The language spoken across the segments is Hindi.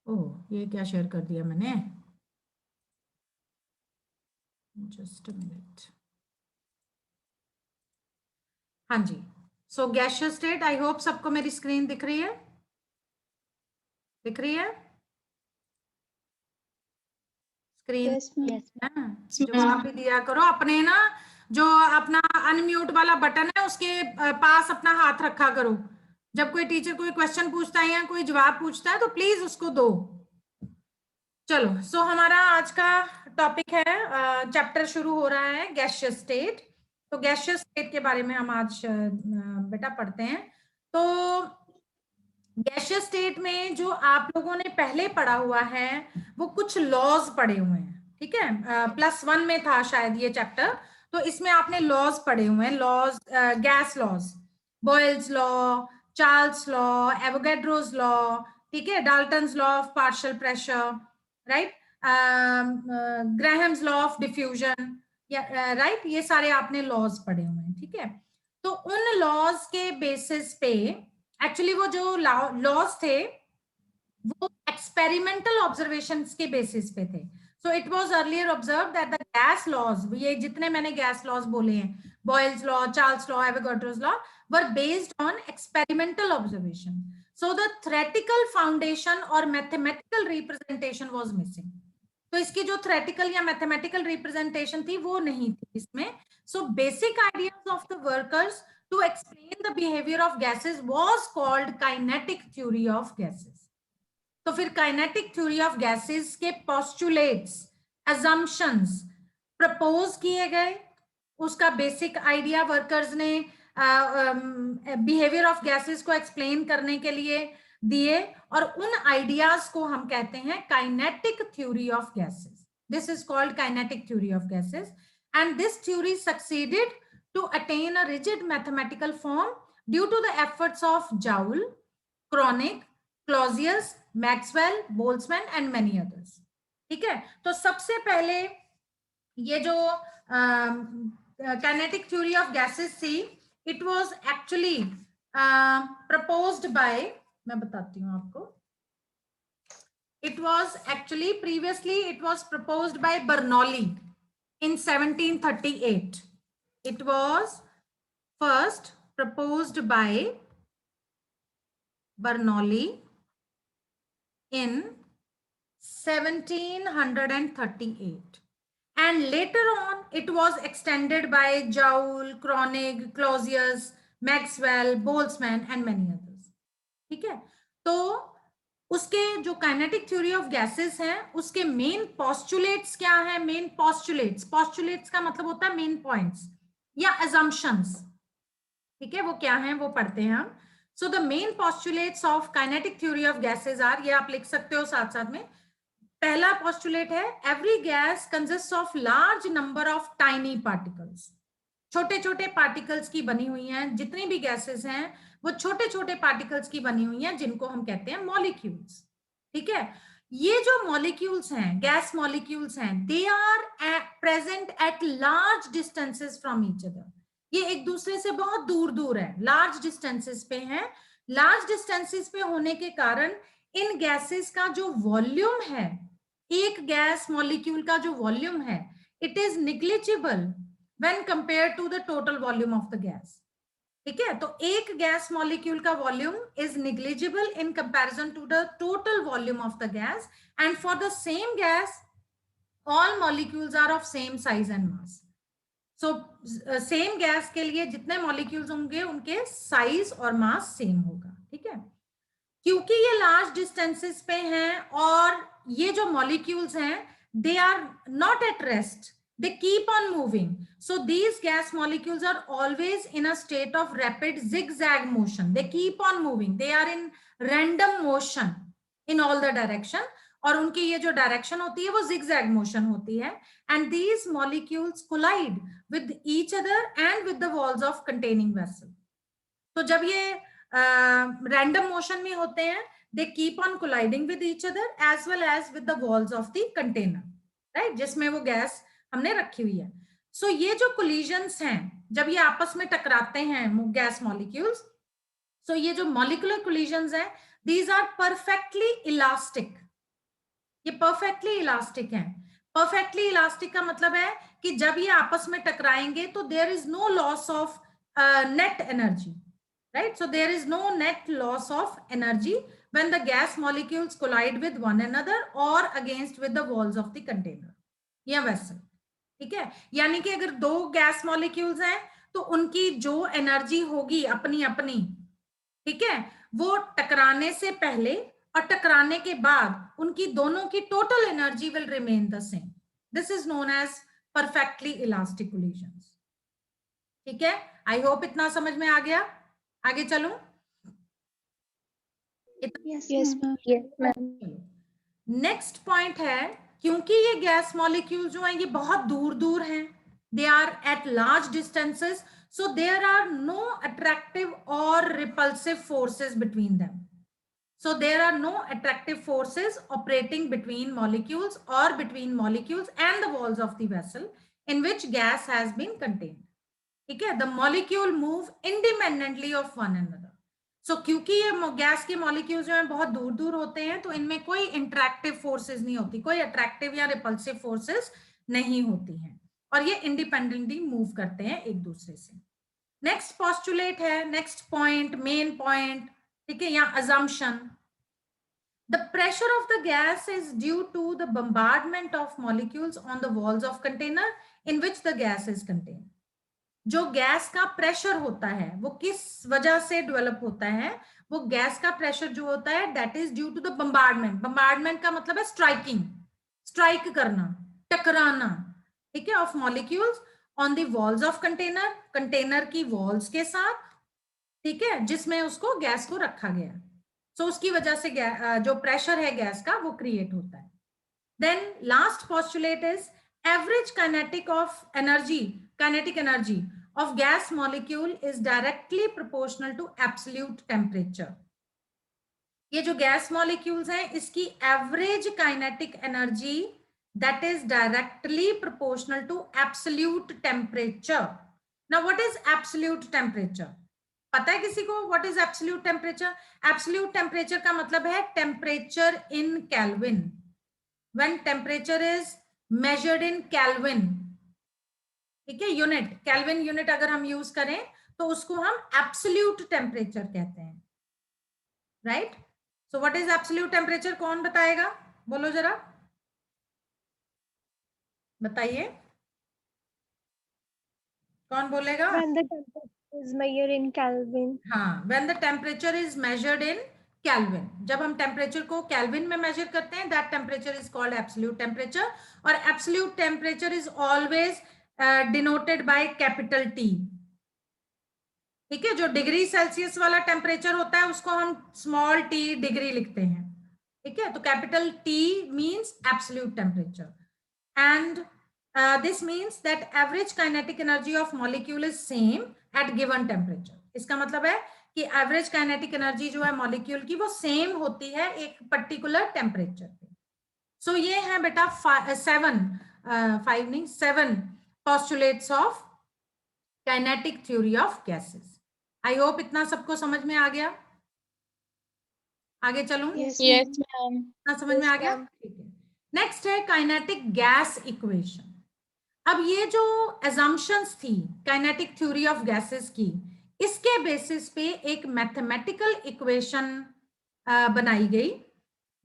ओह, ये क्या शेयर कर दिया मैंने? Just a minute. हाँ जी, सो गैसियस स्टेट, आई होप सबको मेरी स्क्रीन दिख रही है, दिख रही है स्क्रीन? Yes ma'am. जवाब भी दिया करो अपने ना, जो अपना अनम्यूट वाला बटन है उसके पास अपना हाथ रखा करो। जब कोई टीचर कोई क्वेश्चन पूछता है या कोई जवाब पूछता है तो प्लीज उसको दो। चलो, सो हमारा आज का टॉपिक है, चैप्टर शुरू हो रहा है गैसियस स्टेट। तो गैसियस स्टेट के बारे में हम आज बेटा पढ़ते हैं। तो गैसियस स्टेट में जो आप लोगों ने पहले पढ़ा हुआ है वो कुछ लॉज पढ़े हुए हैं, ठीक है? +1 में था शायद ये चैप्टर, तो इसमें आपने लॉज पढ़े हुए हैं, laws, gas laws, Boyle's law, Charles law, Avogadro's law, ठीक है, Dalton's law of partial pressure, right, Graham's law of diffusion, right, ये सारे आपने लॉज पढ़े हुए हैं, ठीक है? तो उन लॉज के बेसिस पे एक्चुअली वो जो लॉज थे वो एक्सपेरिमेंटल ऑब्जर्वेशंस के बेसिस पे थे। So it was earlier observe that the gas laws, ये जितने मैंने गैस लॉज बोले हैं, Boyle's law, Charles law, Avogadro's law, were based on experimental observation. So the theoretical foundation और मैथमेटिकल रिप्रेजेंटेशन वाज मिसिंग। तो इसकी जो थ्योरेटिकल या मैथमेटिकल रिप्रेजेंटेशन थी वो नहीं थी इसमें। So basic ideas of the workers to explain the behaviour of gases was called kinetic theory of gases. तो फिर काइनेटिक थ्योरी ऑफ गैसेस के पोस्टुलेट्स, अजम्पशंस प्रपोज किए गए, उसका बेसिक आइडिया वर्कर्स ने बिहेवियर ऑफ गैसेस को एक्सप्लेन करने के लिए दिए, और उन आइडियाज को हम कहते हैं kinetic theory of gases. This is called kinetic theory of gases, and this theory succeeded to attain a rigid mathematical form due to the efforts of Joule, Kronig, Clausius, Maxwell, Boltzmann and many others, ठीक है? तो सबसे पहले ये जो काइनेटिक थ्योरी ऑफ गैसेस थी, it was actually proposed by, मैं बताती हूँ आपको, it was actually previously it was proposed by Bernoulli in 1738. It was first proposed by Bernoulli in 1738, and later on it was extended by Joule, Kronig, Clausius, Maxwell, Boltzmann and many others, ठीक है? तो उसके जो काइनेटिक थ्योरी ऑफ गैसेस हैं उसके मेन पोस्टुलेट्स क्या है? मेन पोस्टुलेट्स, पोस्टुलेट्स का मतलब होता है मेन पॉइंट्स या अजम्पशंस, ठीक है? वो क्या है वो पढ़ते हैं हम। So the main postulates of kinetic theory of gases are, ये आप लिख सकते हो साथ साथ में। पहला पोस्टुलेट है every gas consist of large number of tiny particles. छोटे छोटे पार्टिकल्स की बनी हुई हैं, जितनी भी गैसेस हैं वो छोटे छोटे पार्टिकल्स की बनी हुई हैं, जिनको हम कहते हैं मॉलिक्यूल्स, ठीक है? ये जो मॉलिक्यूल्स हैं, गैस मॉलिक्यूल्स हैं, they are present at large distances from each other. ये एक दूसरे से बहुत दूर दूर है, लार्ज डिस्टेंसेस पे हैं। लार्ज डिस्टेंसेस पे होने के कारण इन गैसेस का जो वॉल्यूम है, एक गैस मॉलिक्यूल का जो वॉल्यूम है, it is negligible when compared to the total volume of the gas, ठीक है? तो एक गैस मॉलिक्यूल का volume is negligible in comparison to the total volume of the gas, and for the same gas all molecules are of same size and mass. So same gas के लिए जितने मॉलिक्यूल्स होंगे उनके साइज और मास सेम होगा, ठीक है? क्योंकि ये लार्ज डिस्टेंसेस पे हैं और ये जो मॉलिक्यूल्स हैं they are not at rest, they keep on moving, so these gas molecules are always in a state of rapid zigzag motion, they keep on moving, they are in random motion in all the direction, और उनकी ये जो डायरेक्शन होती है वो zigzag motion होती है, and these molecules collide with each other and with the walls of containing vessel. तो जब ये रैंडम मोशन में होते हैं, they keep on colliding with each other as well as with the walls of the container, right, जिसमें वो गैस हमने रखी हुई है। सो ये जो कोलिजन्स हैं, जब ये आपस में टकराते हैं गैस मॉलिक्यूल्स, सो ये जो मॉलिक्यूलर कोलिजन्स हैं, दीज आर परफेक्टली इलास्टिक, ये परफेक्टली इलास्टिक है। परफेक्टली इलास्टिक का मतलब है कि जब ये आपस में टकराएंगे तो there is no loss of net energy, right? So there is no net loss of energy when the gas molecules collide with one another or against with the walls of the container या vessel, ठीक है? यानी कि अगर दो गैस मॉलिक्यूल्स हैं तो उनकी जो एनर्जी होगी अपनी अपनी, ठीक है, वो टकराने से पहले और टकराने के बाद उनकी दोनों की total energy will remain the same. This is known as perfectly elastic collisions. ठीक है, आई होप इतना समझ में आ गया। आगे चलूं? Yes ma'am. नेक्स्ट पॉइंट है, क्योंकि ये गैस मॉलिक्यूल जो है ये बहुत दूर दूर हैं, they are at large distances, so there are no attractive or repulsive forces between them. So there are no attractive forces operating between molecules or between molecules and the walls of the vessel in which gas has been contained. ठीक है, the molecule move independently of one another. So क्योंकि ये गैस के मॉलिक्यूल्स जो हैं बहुत दूर दूर होते हैं तो इनमें कोई इंटरैक्टिव फोर्सेस नहीं होती, कोई अट्रैक्टिव या रिपल्सिव फोर्सेस नहीं होती हैं और ये इंडिपेंडेंटली मूव करते हैं एक दूसरे से। नेक्स्ट पॉस्टुलेट है, नेक्स्ट पॉइंट, मेन पॉइंट, ठीक है, यहाँ assumption. The pressure of the gas is due to the bombardment of molecules on the walls of container in which the gas is contained. जो गैस का प्रेशर होता है वो किस वजह से डेवलप होता है? वो गैस का प्रेशर जो होता है that is due to the bombardment. Bombardment का मतलब है स्ट्राइकिंग, स्ट्राइक करना, टकराना, ठीक है, of molecules on the walls of container, container की वॉल्स के साथ, ठीक है, जिसमें उसको गैस को रखा गया। सो उसकी वजह से जो प्रेशर है गैस का वो क्रिएट होता है। Then last postulate is average kinetic of energy, kinetic energy of gas molecule is directly proportional to absolute temperature. ये जो गैस मॉलिक्यूल्स हैं इसकी average kinetic energy that is directly proportional to absolute temperature. Now what is absolute temperature? पता है किसी को what is absolute temperature? Absolute temperature का मतलब है temperature in Kelvin. When temperature is measured in Kelvin, ठीक है, यूनिट, केल्विन यूनिट अगर हम यूज करें तो उसको हम एब्सोल्यूट टेम्परेचर कहते हैं, right? So what is absolute temperature? कौन बताएगा? बोलो जरा, बताइए, कौन बोलेगा? When the temperature is measured in Kelvin. हाँ, when the temperature is measured in Kelvin, जब हम टेम्परेचर को केल्विन में मेजर करते हैं that temperature is called absolute temperature. और absolute temperature is always denoted by capital T, ठीक है? जो डिग्री सेल्सियस वाला टेम्परेचर होता है उसको हम स्मॉल टी डिग्री लिखते हैं, ठीक है? तो capital T means absolute temperature and this means that average kinetic energy of molecule is same at given temperature. इसका मतलब है कि एवरेज काइनेटिक एनर्जी जो है मॉलिक्यूल की वो सेम होती है एक पर्टिकुलर टेम्परेचर पे। सो ये है बेटा 7 postulates of kinetic theory of gases. I hope इतना सबको समझ में आ गया। आगे चलूं? Yes, ma'am. इतना समझ में आ गया? ठीक है। नेक्स्ट है काइनेटिक गैस इक्वेशन। अब ये जो assumptions थी काइनेटिक थ्योरी ऑफ गैसेस की, इसके बेसिस पे एक मैथमेटिकल इक्वेशन बनाई गई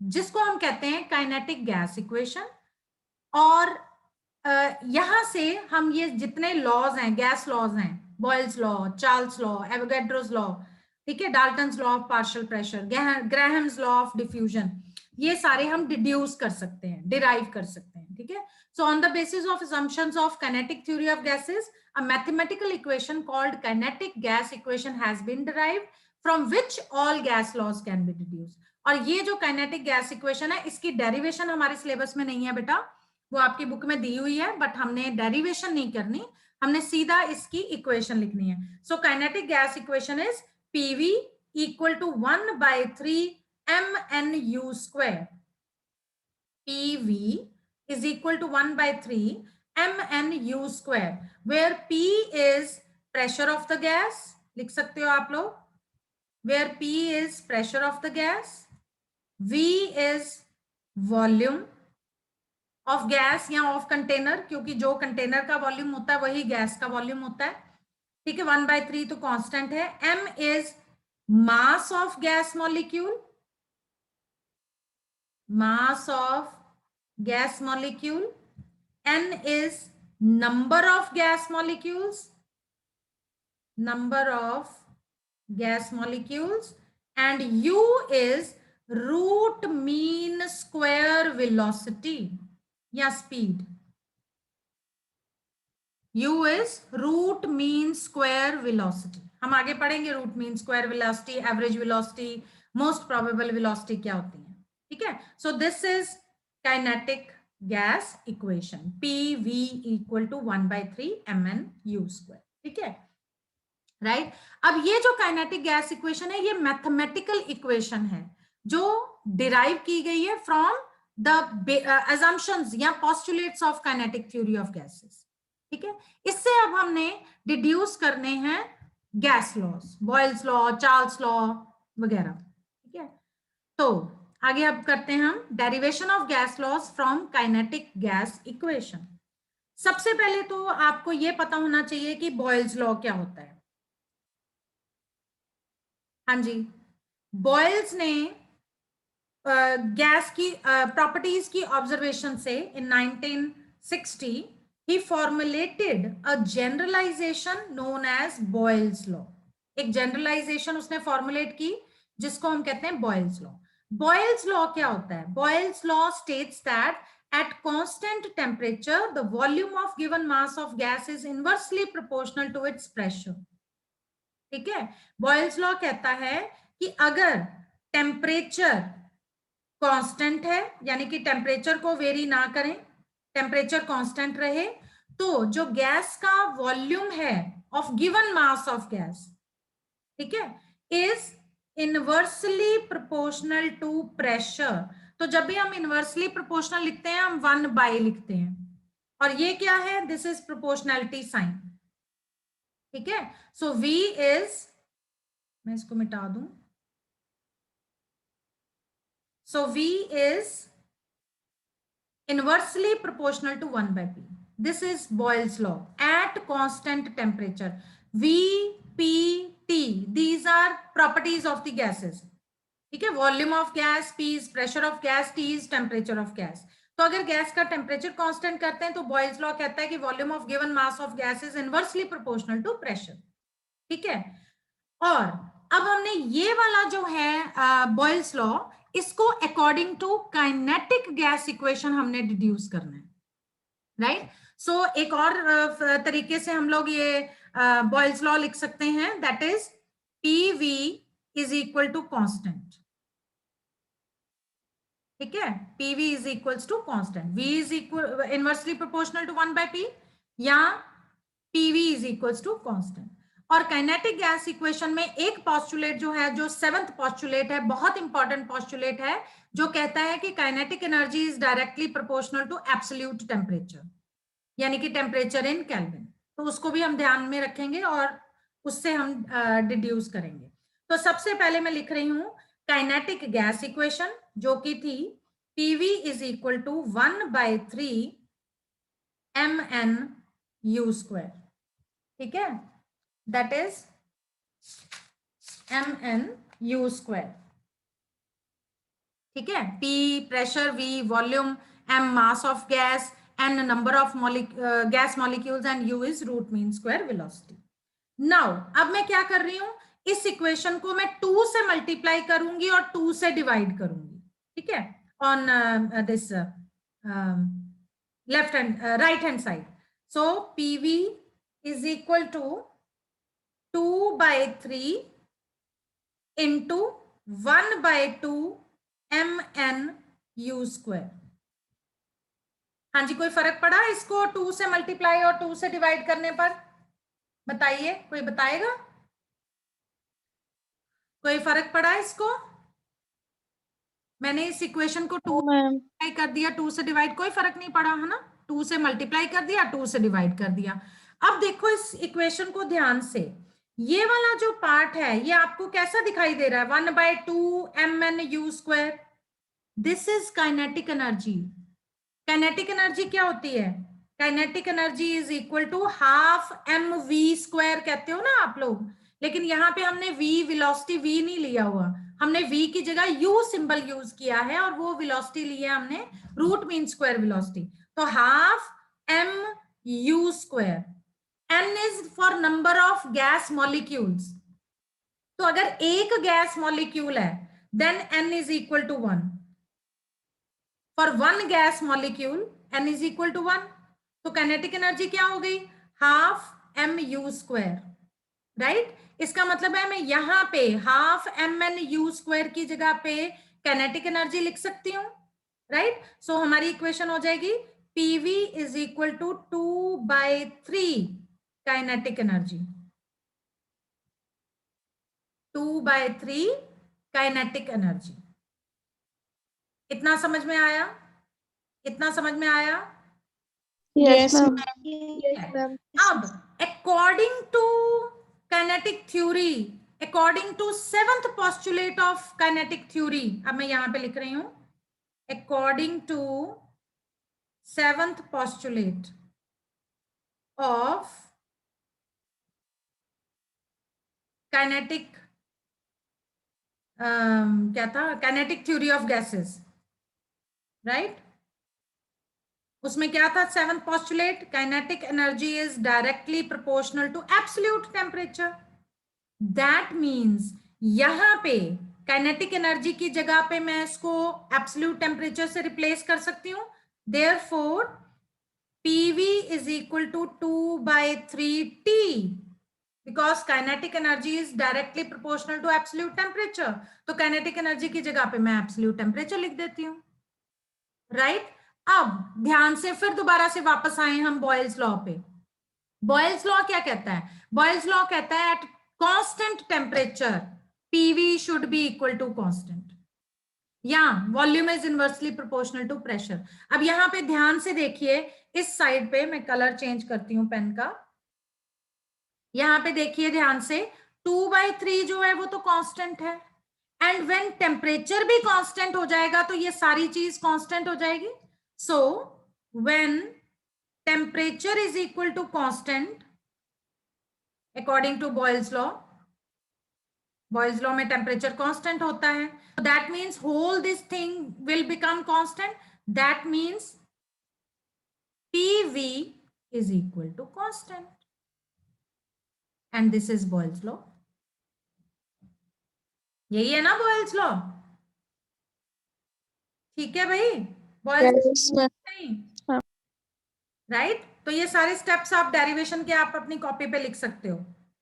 जिसको हम कहते हैं काइनेटिक गैस इक्वेशन। और यहां से हम ये जितने लॉज हैं, गैस लॉज हैं, Boyle's law, Charles law, Avogadro's law, ठीक है, Dalton's law of partial pressure, Graham's law of diffusion, ये सारे हम डिड्यूस कर सकते हैं, डिराइव कर सकते हैं, ठीक है? So on the basis of assumptions of kinetic theory of gases, a mathematical equation called kinetic gas equation has been derived from which all gas laws can be deduced. और ये जो काइनेटिक गैस इक्वेशन है इसकी डेरिवेशन हमारे सिलेबस में नहीं है बेटा, वो आपकी बुक में दी हुई है, बट हमने डेरिवेशन नहीं करनी, हमने सीधा इसकी इक्वेशन लिखनी है। So kinetic gas equation is PV equal to 1/3 mnu square. PV is equal to 1/3 mnu square, where P is pressure of the gas, लिख सकते हो आप लोग, where P is pressure of the gas, V is volume of gas या ऑफ कंटेनर, क्योंकि जो कंटेनर का वॉल्यूम होता है वही गैस का वॉल्यूम होता है, ठीक है। 1/3 तो कांस्टेंट है। m is mass of gas molecule, mass of gas molecule, n is number of gas molecules, number of gas molecules, and u is root mean square velocity या speed. u is root mean square velocity. हम आगे पढ़ेंगे root mean square velocity, average velocity, most probable velocity क्या होती है, ठीक है। So this is kinetic gas equation, PV equal to 1/3 mn u square, ठीक है, राइट। अब ये जो काइनेटिक गैस इक्वेशन है ये मैथमेटिकल इक्वेशन है जो डिराइव की गई है फ्रॉम द assumptions या postulates of kinetic theory of gases, ठीक है। इससे अब हमने डिड्यूस करने हैं gas laws, Boyle's law, Charles law वगैरह, ठीक है। तो आगे अब करते हैं हम derivation of gas laws from kinetic gas equation. सबसे पहले तो आपको यह पता होना चाहिए कि बॉयल्स लॉ क्या होता है। हाँ जी, बॉयल्स ने गैस की प्रॉपर्टीज की ऑब्जर्वेशन से इन 1960 he formulated a generalization known as Boyle's law। एक जनरलाइजेशन उसने फॉर्मुलेट की जिसको हम कहते हैं बॉयल्स लॉ। बॉयल्स लॉ क्या होता है? Boyle's law states that at constant temperature the volume of given mass of gas is inversely proportional to its pressure, ठीक है। बॉयल्स लॉ कहता है कि अगर टेम्परेचर कांस्टेंट है, यानी कि टेम्परेचर को वेरी ना करें, टेम्परेचर कांस्टेंट रहे, तो जो गैस का वॉल्यूम है of given mass of gas, ठीक है, is inversely proportional to pressure. तो जब भी हम इनवर्सली प्रोपोर्शनल लिखते हैं हम 1/, लिखते हैं, और ये क्या है? दिस इज प्रोपोर्शनैलिटी साइन, ठीक है। सो V इज, मैं इसको मिटा दूं, so V is inversely proportional to 1/P. This is Boyle's law at constant temperature. V, P, T, these are properties of the gases, ठीक है। Volume of gas P is pressure of gas, T is temperature of gas। तो अगर गैस का टेम्परेचर कांस्टेंट करते हैं तो बॉयल्स लॉ कहता है कि volume of given mass of gas is inversely proportional to pressure, ठीक है। और अब हमने ये वाला जो है बॉयल्स लॉ, इसको according to kinetic gas equation हमने डिड्यूस करना है, राइट। सो एक और तरीके से हम लोग ये बॉयल्स लॉ लिख सकते हैं, that is PV is equal to constant, ठीक है। PV is equals to constant, V is equal inversely proportional to 1/P, या PV is equals to constant. और काइनेटिक गैस इक्वेशन में एक पॉस्टुलेट जो है, जो 7th पॉस्टुलेट है, बहुत इंपॉर्टेंट पॉस्टुलेट है, जो कहता है कि kinetic energy is directly proportional to absolute temperature, यानी कि टेम्परेचर इन केल्विन। तो उसको भी हम ध्यान में रखेंगे और उससे हम डिड्यूस करेंगे। तो सबसे पहले मैं लिख रही हूं काइनेटिक गैस इक्वेशन, जो कि थी PV is equal to 1/3 mn u square, ठीक है, that is mn u square, ठीक है। P pressure, V volume, M mass of gas, N number of gas molecules and U is root mean square velocity। Now अब मैं क्या कर रही हूं, इस इक्वेशन को मैं 2 से मल्टीप्लाई करूंगी और 2 से डिवाइड करूंगी, ठीक है, on this left hand right hand side. So PV is equal to 2/3 into 1/2 mn u square. हाँ जी, कोई फर्क पड़ा इसको 2 से मल्टीप्लाई और 2 से डिवाइड करने पर? बताइए, कोई बताएगा? कोई फर्क पड़ा इसको? मैंने इस इक्वेशन को 2 मल्टीप्लाई कर दिया, 2 से डिवाइड, कोई फर्क नहीं पड़ा है ना। 2 से मल्टीप्लाई कर दिया, 2 से डिवाइड कर दिया। अब देखो इस इक्वेशन को ध्यान से, ये वाला जो पार्ट है ये आपको कैसा दिखाई दे रहा है? 1/2 mn u square. This is kinetic energy. Kinetic energy क्या होती है? Kinetic energy is equal to half M V square कहते हो ना आप लोग, लेकिन यहाँ पे हमने v वेलोसिटी v नहीं लिया हुआ, हमने v की जगह u सिंबल यूज किया है और वो वेलोसिटी लिया हमने रूट मीन स्क्वायर वेलोसिटी। तो half m u square, n is for number of gas molecules. तो अगर एक गैस मॉलिक्यूल है then n is equal to 1। For one gas molecule n is equal to 1। तो काइनेटिक एनर्जी क्या हो गई? Half M U square, right. इसका मतलब है मैं यहां पे half M N U square की जगह पे काइनेटिक एनर्जी लिख सकती हूँ, राइट। सो हमारी इक्वेशन हो जाएगी PV is equal to 2/3 kinetic energy, 2/3 kinetic energy. इतना समझ में आया? इतना समझ में आया? Yes, ma'am. Yes, ma'am. अब according to kinetic theory, according to seventh postulate of kinetic theory, अब मैं यहां पे लिख रही हूं according to seventh postulate of kinetic क्या था? kinetic theory of gases, right? उसमें क्या था? Seventh postulate, kinetic energy is directly proportional to absolute temperature. That means यहां पे काइनेटिक एनर्जी की जगह पे मैं इसको एब्सोल्यूट टेम्परेचर से रिप्लेस कर सकती हूँ। Therefore PV is equal to 2/3 T, because kinetic energy is directly proportional to absolute temperature. तो काइनेटिक एनर्जी की जगह पे मैं एब्सोल्यूट टेम्परेचर लिख देती हूँ, राइट। अब ध्यान से फिर दोबारा से वापस आए हम बॉयल्स लॉ पे। बॉयल्स लॉ क्या कहता है? बॉयल्स लॉ कहता है at constant temperature PV should be equal to constant, या volume is inversely proportional to pressure. अब यहां पे ध्यान से देखिए, इस साइड पे मैं कलर चेंज करती हूं पेन का। यहां पे देखिए ध्यान से, 2/3 जो है वो तो कांस्टेंट है, एंड व्हेन टेम्परेचर भी कांस्टेंट हो जाएगा तो ये सारी चीज कांस्टेंट हो जाएगी। So when temperature is equal to constant according to Boyle's law, Boyle's law में temperature constant होता है, so that means whole this thing will become constant. That means PV is equal to constant, and this is Boyle's law. यही है ना Boyle's law? ठीक है भाई, Boyle's नहीं, राइट। तो ये सारे स्टेप्स आप डेरिवेशन के आप अपनी कॉपी पे लिख सकते हो,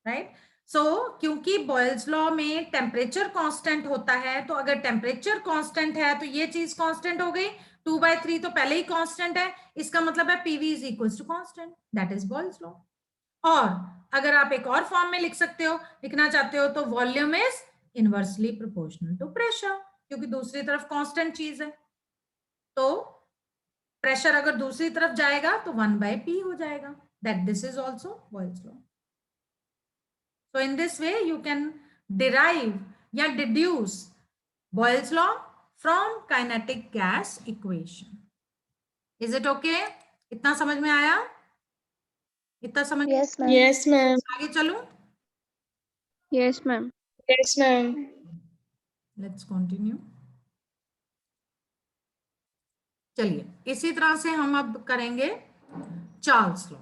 राइट। सो क्योंकि बॉयल्स लॉ में टेम्परेचर कांस्टेंट होता है, तो अगर टेम्परेचर कांस्टेंट है तो ये चीज कांस्टेंट हो गई। 2/3 तो पहले ही कांस्टेंट है, इसका मतलब है PV is equal to constant, that is Boyle's law. और अगर आप एक और फॉर्म में लिख सकते हो, लिखना चाहते हो, तो volume is inversely proportional to pressure, क्योंकि दूसरी तरफ कांस्टेंट चीज है, तो प्रेशर अगर दूसरी तरफ जाएगा तो 1/p हो जाएगा, that this is also Boyle's law. So in this way you can derive या deduce Boyle's law from kinetic gas equation. Is it okay? इतना समझ में आया? इतना समझ? Yes, ma'am. Yes, ma'am. आगे चलूं? Yes, ma'am. Yes, ma'am. Let's continue. चलिए, इसी तरह से हम अब करेंगे चार्ल्स लॉ।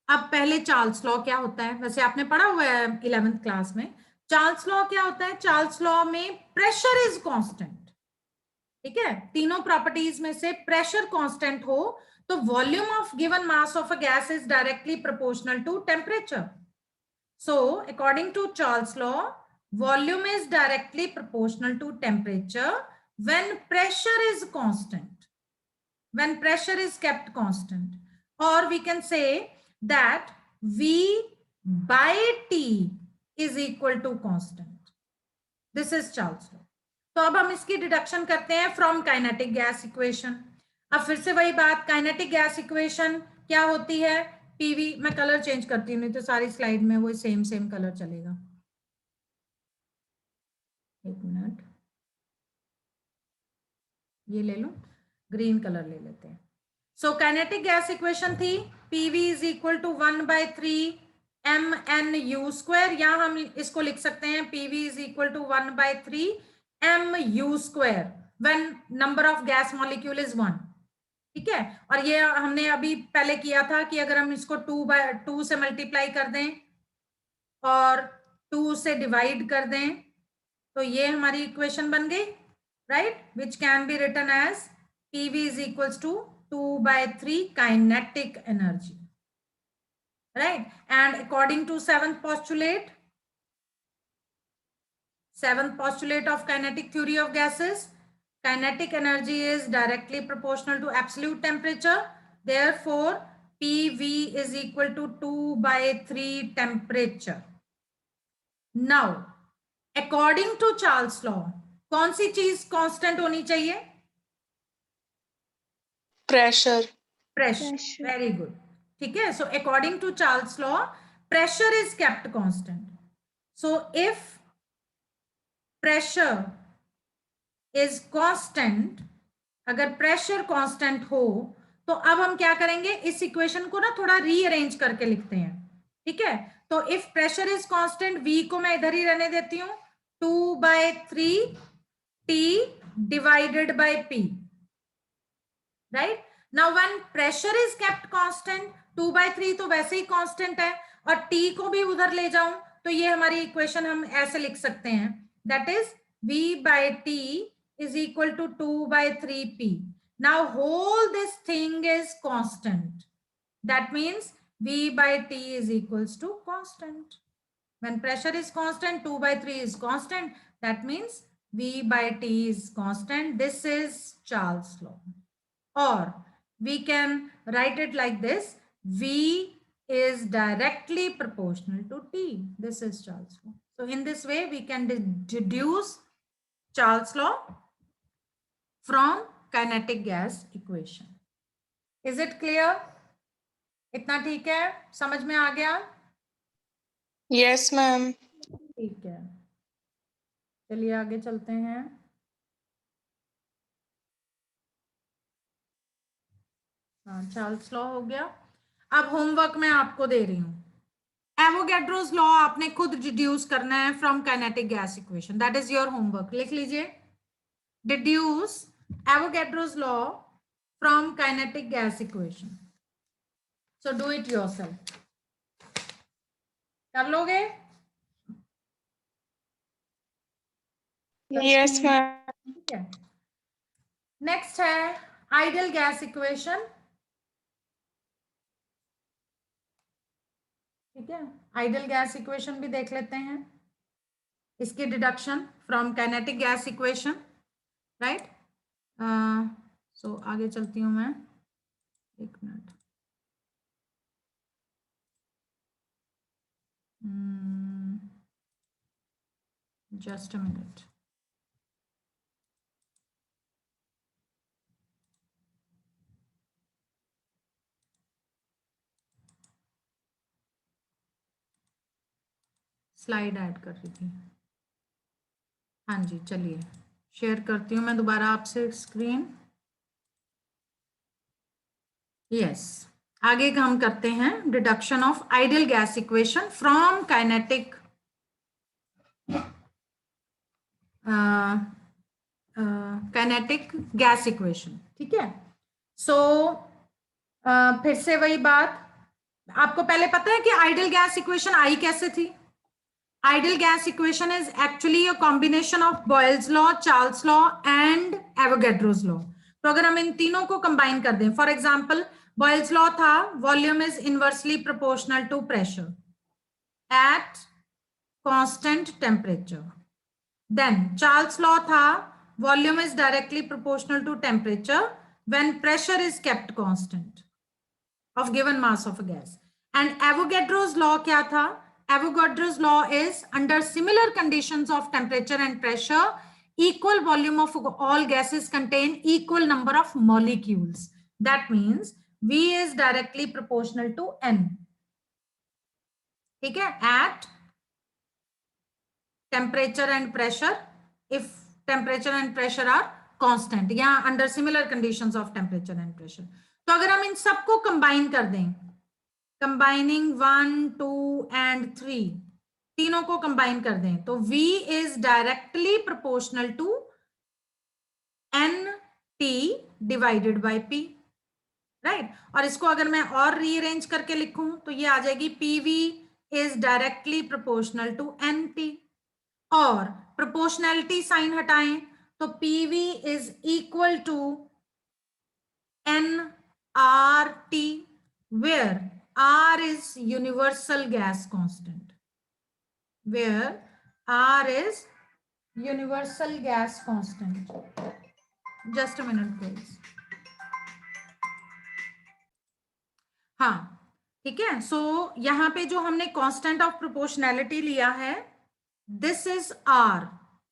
अब पहले चार्ल्स लॉ क्या होता है, वैसे आपने पढ़ा हुआ है 11th क्लास में। चार्ल्स लॉ क्या होता है? चार्ल्स लॉ में प्रेशर इज कांस्टेंट, ठीक है। तीनों प्रॉपर्टीज में से प्रेशर कांस्टेंट हो तो volume of given mass of a gas is directly proportional to temperature. So according to Charles law, volume is directly proportional to temperature when pressure is constant, when pressure is kept constant, or we can say that V by T is equal to constant. This is Charles law. तो अब हम इसकी डिडक्शन करते हैं फ्रॉम काइनेटिक गैस इक्वेशन। अब फिर से वही बात, काइनेटिक गैस इक्वेशन क्या होती है? पीवी, मैं कलर चेंज करती हूँ, नहीं तो सारी स्लाइड में वो सेम कलर चलेगा। एक मिनट, ये ले लो, ग्रीन कलर ले लेते हैं। सो काइनेटिक गैस इक्वेशन थी PV is equal to 1/3 mnu², या हम इसको लिख सकते हैं PV is equal to 1/3 mu² when number of gas molecule is 1। ठीक है, और ये हमने अभी पहले किया था कि अगर हम इसको 2 से मल्टीप्लाई कर दें और 2 से डिवाइड कर दें तो ये हमारी इक्वेशन बन गई, right, which can be written as PV is equals to 2/3 kinetic energy, right? And according to seventh postulate of kinetic theory of gases, kinetic energy is directly proportional to absolute temperature. Therefore, PV is equal to 2/3 temperature. Now, according to Charles law, कौन सी चीज कांस्टेंट होनी चाहिए? Pressure. Pressure. Very good. ठीक है, so according to Charles law, pressure is kept constant. So if pressure is constant, अगर प्रेशर कांस्टेंट हो तो अब हम क्या करेंगे, इस इक्वेशन को ना थोड़ा रीअरेंज करके लिखते हैं। ठीक है, तो if pressure is constant, V को मैं इधर ही रहने देती हूं, 2/3 T divided by P, right? Now when pressure is kept constant, 2/3 तो वैसे ही कांस्टेंट है, और T को भी उधर ले जाऊं तो ये हमारी इक्वेशन हम ऐसे लिख सकते हैं, that is V/T is equal to 2/3 P. Now whole this thing is constant. That means V/T is equals to constant. When pressure is constant, 2/3 is constant. That means V/T is constant. This is Charles law. Or we can write it like this: V is directly proportional to T. This is Charles law. So in this way, we can deduce Charles law from kinetic gas equation. Is it clear? इतना ठीक है, समझ में आ गया? Yes, ma'am. ठीक है, चलिए आगे चलते हैं। हाँ, चार्ल्स लॉ हो गया। अब होमवर्क मैं आपको दे रही हूँ। एवोगैड्रोस लॉ आपने खुद डिड्यूस करना है from kinetic gas equation, that is your homework. लिख लीजिए, deduce Avogadro's law from kinetic gas equation. So do it yourself. कर लोगे? Yes, ma'am. ठीक है, नेक्स्ट है आइडियल गैस इक्वेशन। ठीक है, आइडियल गैस इक्वेशन भी देख लेते हैं, इसकी deduction from kinetic gas equation, right. So आगे चलती हूं मैं, एक minute. Just a minute. Slide add कर रही थी। हाँ जी, चलिए शेयर करती हूँ मैं दोबारा आपसे स्क्रीन। यस, आगे हम करते हैं deduction of ideal gas equation from kinetic kinetic gas equation. ठीक है, सो फिर से वही बात, आपको पहले पता है कि आइडियल गैस इक्वेशन आई कैसे थी? Ideal gas equation is actually a combination of Boyle's law, Charles law and Avogadro's law. तो अगर हम इन तीनों को कंबाइन कर दें, फॉर एग्जांपल बॉयल्स लॉ था volume is inversely proportional to pressure at constant temperature. Then Charles law था volume is directly proportional to temperature when pressure is kept constant of given mass of a gas. And Avogadro's law क्या था? Avogadro's law is under similar conditions of temperature and pressure, equal volume of all gases contain equal number of molecules. That means V is directly proportional to N. ठीक है, at temperature and pressure, if temperature and pressure are constant या under similar conditions of temperature and pressure. तो अगर हम इन सबको कंबाइन कर दें, कंबाइनिंग 1, 2 एंड 3, तीनों को कंबाइन कर दें, तो V is directly proportional to NT divided by P, right. और इसको अगर मैं और रीअरेंज करके लिखूं तो ये आ जाएगी PV is directly proportional to NT, और प्रोपोर्शनैलिटी साइन हटाएं तो PV is equal to nRT, where R is universal gas constant, where R is universal gas constant. Just a minute please. हाँ ठीक है, सो यहाँ पे जो हमने कांस्टेंट ऑफ प्रोपोर्शनैलिटी लिया है, this is R,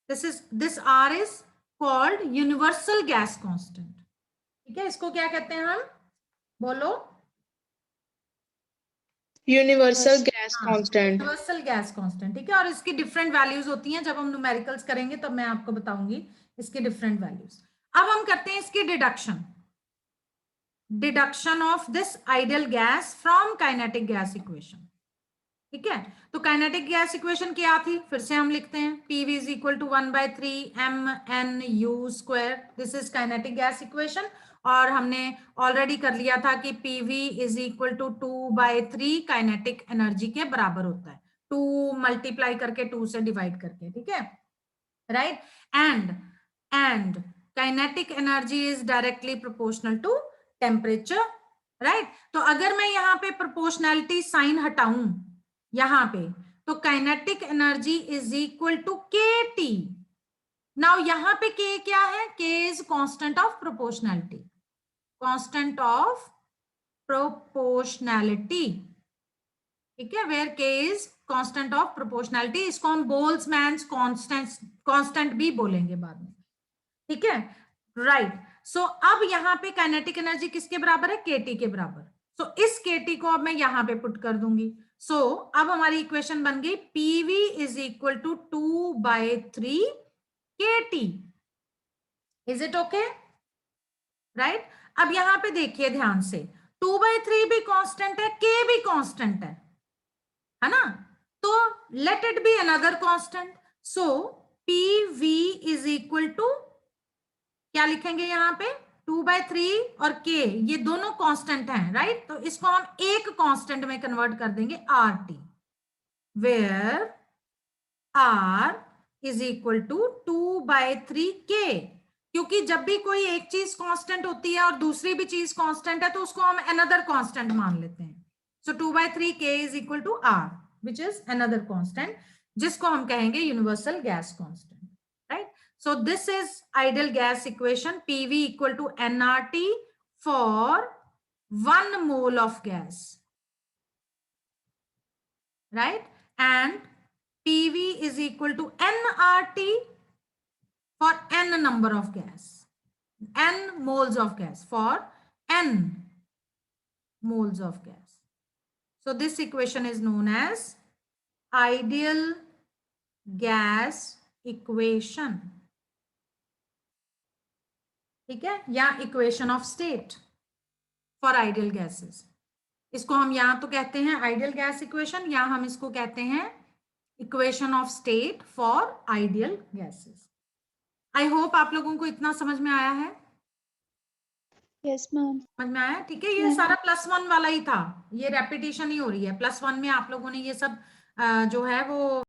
this R is called universal gas constant, ठीक है। इसको क्या कहते हैं हम, बोलो? Universal gas constant. Universal gas constant, ठीक है। और इसकी डिफरेंट वैल्यूज होती हैं, जब हम न्यूमेरिकल्स करेंगे तब मैं आपको बताऊंगी इसकी डिफरेंट वैल्यूज। अब हम करते हैं इसकी deduction of this ideal gas from kinetic gas equation, ठीक है। तो काइनेटिक गैस इक्वेशन क्या थी, फिर से हम लिखते हैं, PV is equal to 1/3 mNu²। This is kinetic gas equation, और हमने ऑलरेडी कर लिया था कि PV is equal to 2/3 kinetic energy के बराबर होता है, 2 मल्टीप्लाई करके 2 से डिवाइड करके, ठीक है, right. And kinetic energy is directly proportional to temperature, right. तो अगर मैं यहाँ पे प्रोपोर्शनैलिटी साइन हटाऊं यहाँ पे, तो kinetic energy is equal to KT। Now यहाँ पे K क्या है, K is constant of proportionality, constant of proportionality, ठीक है, where K is constant of proportionality. इसको हम बोल्ट्जमैन्स कांस्टेंट भी बोलेंगे बाद में, ठीक है, राइट। सो अब यहाँ पे काइनेटिक एनर्जी किसके बराबर है, KT के बराबर। सो इस KT को अब मैं यहाँ पे पुट कर दूंगी। सो अब हमारी इक्वेशन बन गई PV is equal to 2/3 KT। Is it okay, right. अब यहाँ पे देखिए ध्यान से, 2/3 भी कांस्टेंट है, K भी कांस्टेंट है ना, तो let it be another constant. So PV is equal to, क्या लिखेंगे यहाँ पे, 2/3 और K, ये दोनों कांस्टेंट हैं, राइट। तो इसको हम एक कांस्टेंट में कन्वर्ट कर देंगे, RT, where R is equal to 2/3 K, क्योंकि जब भी कोई एक चीज कांस्टेंट होती है और दूसरी भी चीज कांस्टेंट है तो उसको हम अनदर कांस्टेंट मान लेते हैं। So 2/3 K is equal to R, which is another constant, जिसको हम कहेंगे universal gas constant, right. So this is ideal gas equation, PV equal to nRT for 1 mole of gas, right, and PV is equal to nRT for n number of gas, n moles of gas, for n moles of gas. So this equation is known as ideal gas equation, ठीक है, या equation of state for ideal gases. इसको हम या तो कहते हैं आइडियल गैस इक्वेशन, या हम इसको कहते हैं equation of state for ideal gases. I hope आप लोगों को इतना समझ में आया है। Yes ma'am. समझ में आया, ठीक है। ये सारा +1 वाला ही था, ये रेपिटेशन ही हो रही है। +1 में आप लोगों ने ये सब जो है वो